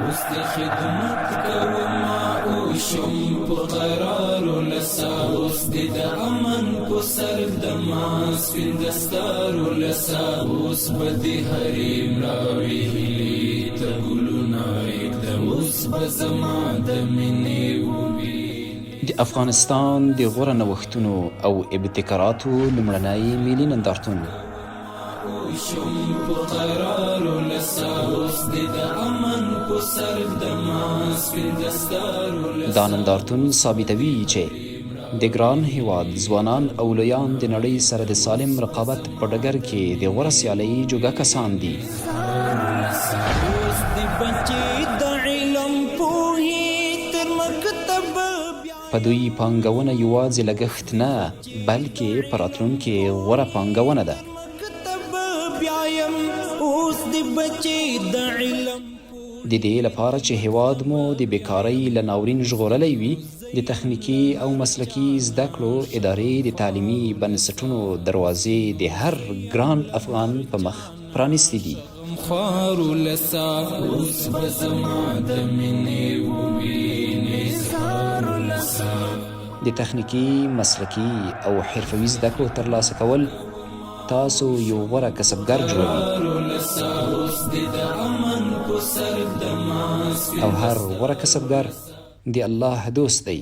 اوس د خدمت کوما او شم په قرار لسا اوس د امن په سر د ماس پندستار لسا اوس بدی حریم راوي هلي ته ګلونه د اوس بزما د منی وبي د افغانستان د غوره نوښتونو او ابتکاراتو لومړنی ملي نندارتون شم په قرار لسا اوس د امن په سر د ماس پندستار دا نندارتون ثابتوي چې د ګران هیواد ځوانان او لویان د نړۍ سره د سالم رقابت په ډګر کې د غوره سیالۍ جوګه کسان دي. په دوی پانګونه یوازې لګښت نه بلکې په راتلونکي غوره پانګونه ده. د دې لپاره چې هیواد مو د بیکارۍ له ناورین ژغورلی وي، د تخنیکي او مسلکي زده کړو ادارې د تعلیمي بنسټونو دروازې د هر ګران افغان په مخ پرانیستې دي. د تخنیکي، مسلکي او حرفوي زده کړو ترلاسه کول تاسو یو غوره کسبګر جوړوي او هر غوره کسبګر د الله دوست دی.